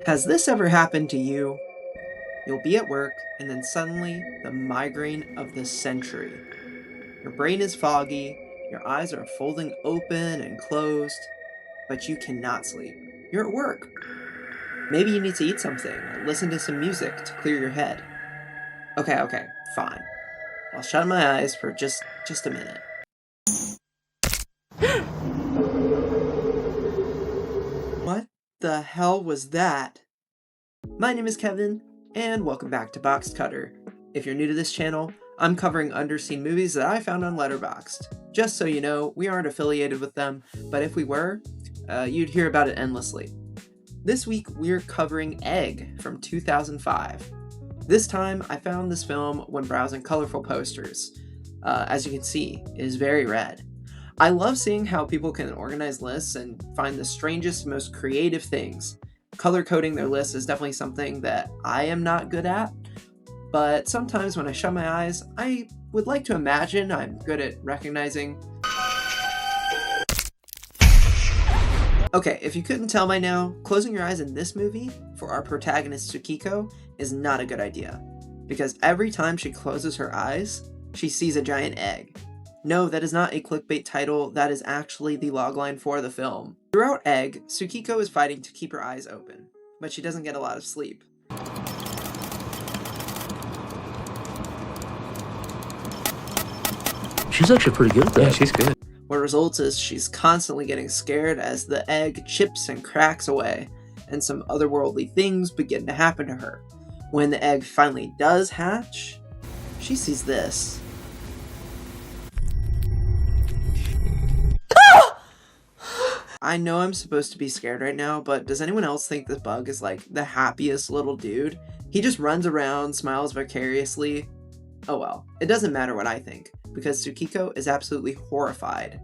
Has this ever happened to you? You'll be at work, and then suddenly, the migraine of the century. Your brain is foggy, your eyes are folding open and closed, but you cannot sleep. You're at work. Maybe you need to eat something or listen to some music to clear your head. Okay, fine. I'll shut my eyes for just a minute. What the hell was that? My name is Kevin, and welcome back to Boxed Cutter. If you're new to this channel, I'm covering Underseen movies that I found on Letterboxd. Just so you know, we aren't affiliated with them, but if we were, you'd hear about it endlessly. This week, we're covering Egg from 2005. This time, I found this film when browsing colorful posters. As you can see, it is very red. I love seeing how people can organize lists and find the strangest, most creative things. Color coding their lists is definitely something that I am not good at, but sometimes when I shut my eyes, I would like to imagine I'm good at recognizing. Okay, if you couldn't tell by now, closing your eyes in this movie for our protagonist Tsukiko is not a good idea, because every time she closes her eyes, she sees a giant egg. No, that is not a clickbait title, that is actually the logline for the film. Throughout Egg, Tsukiko is fighting to keep her eyes open, but she doesn't get a lot of sleep. She's actually pretty good at that. Yeah, she's good. What results is she's constantly getting scared as the egg chips and cracks away, and some otherworldly things begin to happen to her. When the egg finally does hatch, she sees this. I know I'm supposed to be scared right now, but does anyone else think this bug is like the happiest little dude? He just runs around, smiles vicariously. Oh well, it doesn't matter what I think, because Tsukiko is absolutely horrified.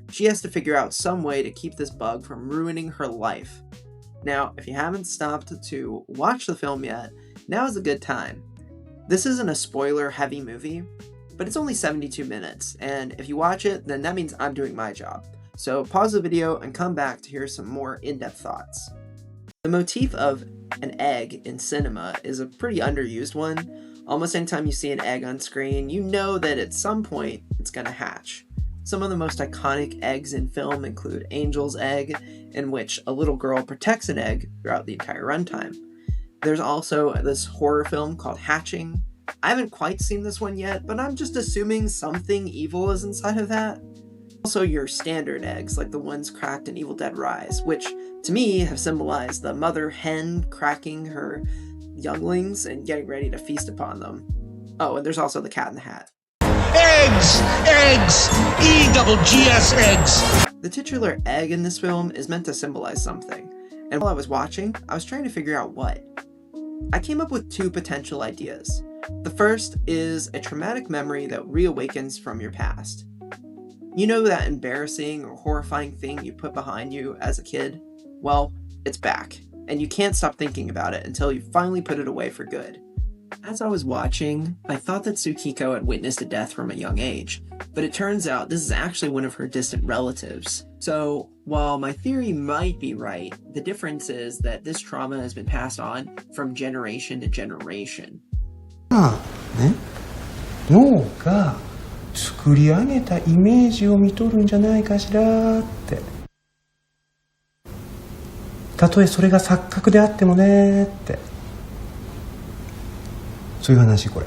She has to figure out some way to keep this bug from ruining her life. Now, if you haven't stopped to watch the film yet, now is a good time. This isn't a spoiler-heavy movie, but it's only 72 minutes, and if you watch it, then that means I'm doing my job. So pause the video and come back to hear some more in-depth thoughts. The motif of an egg in cinema is a pretty underused one. Almost anytime you see an egg on screen, you know that at some point it's gonna hatch. Some of the most iconic eggs in film include Angel's Egg, in which a little girl protects an egg throughout the entire runtime. There's also this horror film called Hatching. I haven't quite seen this one yet, but I'm just assuming something evil is inside of that. Also your standard eggs, like the ones cracked in Evil Dead Rise, which to me have symbolized the mother hen cracking her younglings and getting ready to feast upon them. Oh, and there's also the Cat in the Hat. Eggs! E-double-G-S eggs! The titular egg in this film is meant to symbolize something, and while I was watching, I was trying to figure out what. I came up with two potential ideas. The first is a traumatic memory that reawakens from your past. You know that embarrassing or horrifying thing you put behind you as a kid? Well, it's back, and you can't stop thinking about it until you finally put it away for good. As I was watching, I thought that Tsukiko had witnessed a death from a young age, but it turns out this is actually one of her distant relatives. So, while my theory might be right, the difference is that this trauma has been passed on from generation to generation. ね、脳が作り上げたイメージを見とるんじゃないかしらって。たとえそれが錯覚であってもねって。そういう話これ。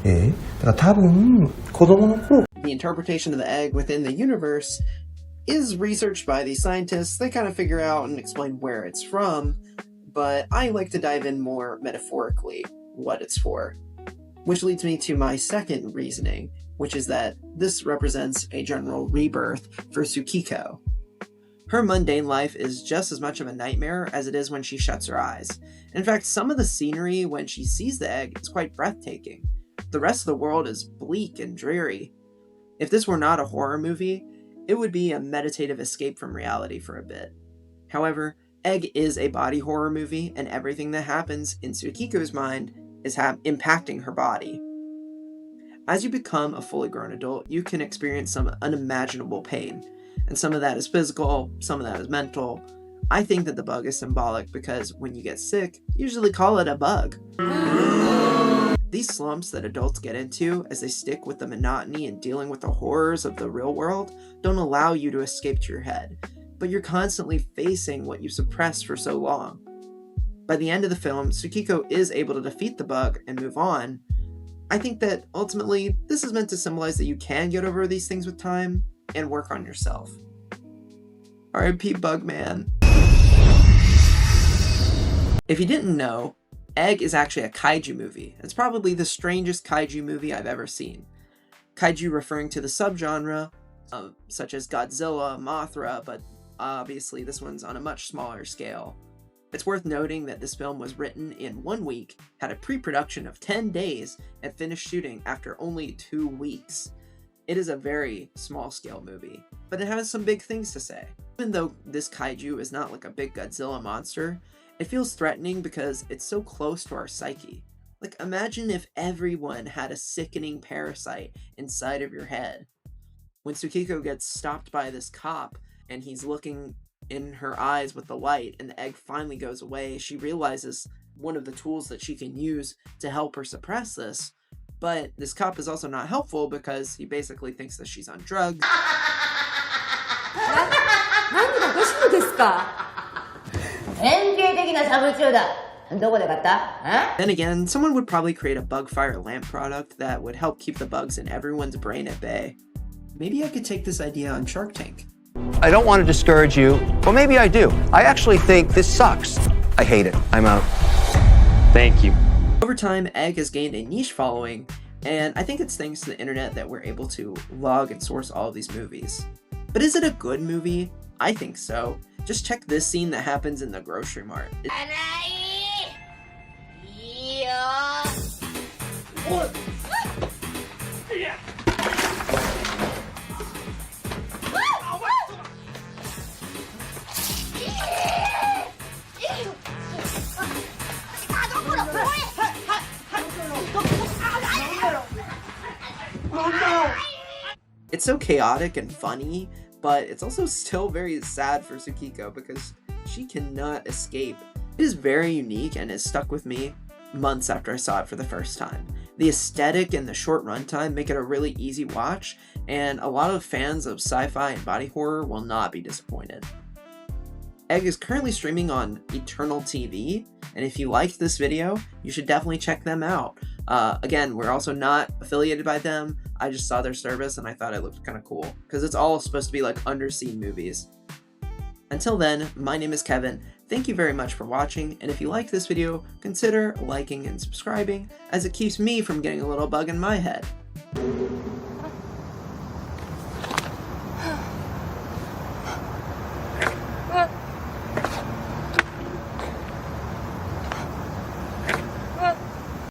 だから多分子供の頃。The interpretation of the egg within the universe is researched by these scientists. They kind of figure out and explain where it's from, but I like to dive in more metaphorically what it's for. Which leads me to my second reasoning, which is that this represents a general rebirth for Tsukiko. Her mundane life is just as much of a nightmare as it is when she shuts her eyes. In fact, some of the scenery when she sees the egg is quite breathtaking. The rest of the world is bleak and dreary. If this were not a horror movie, it would be a meditative escape from reality for a bit. However, Egg is a body horror movie, and everything that happens in Tsukiko's mind is impacting her body. As you become a fully grown adult, you can experience some unimaginable pain, and some of that is physical, some of that is mental. I think that the bug is symbolic because when you get sick, you usually call it a bug. These slumps that adults get into as they stick with the monotony and dealing with the horrors of the real world don't allow you to escape to your head, but you're constantly facing what you suppressed for so long. By the end of the film, Tsukiko is able to defeat the bug and move on. I think that ultimately, this is meant to symbolize that you can get over these things with time and work on yourself. R.I.P. Bugman. If you didn't know, Egg is actually a kaiju movie. It's probably the strangest kaiju movie I've ever seen. Kaiju referring to the subgenre, such as Godzilla, Mothra, but obviously this one's on a much smaller scale. It's worth noting that this film was written in 1 week, had a pre-production of 10 days, and finished shooting after only 2 weeks. It is a very small-scale movie, but it has some big things to say. Even though this kaiju is not like a big Godzilla monster, it feels threatening because it's so close to our psyche. Like, imagine if everyone had a sickening parasite inside of your head. When Tsukiko gets stopped by this cop, and he's looking in her eyes with the light, and the egg finally goes away, she realizes one of the tools that she can use to help her suppress this. But this cop is also not helpful because he basically thinks that she's on drugs. Then again, someone would probably create a bug fire lamp product that would help keep the bugs in everyone's brain at bay. Maybe I could take this idea on Shark Tank. I don't want to discourage you. Well, maybe I do. I actually think this sucks. I hate it. I'm out. Thank you. Over time, Egg has gained a niche following, and I think it's thanks to the internet that we're able to log and source all of these movies. But is it a good movie? I think so. Just check this scene that happens in the grocery mart. It's so chaotic and funny, but it's also still very sad for Tsukiko because she cannot escape. It is very unique and has stuck with me months after I saw it for the first time. The aesthetic and the short runtime make it a really easy watch, and a lot of fans of sci-fi and body horror will not be disappointed. Egg is currently streaming on Eternal TV, and if you liked this video, you should definitely check them out. Again, we're also not affiliated by them. I just saw their service and I thought it looked kind of cool, because it's all supposed to be like Underseen movies. Until then, my name is Kevin. Thank you very much for watching, and if you liked this video, consider liking and subscribing, as it keeps me from getting a little bug in my head.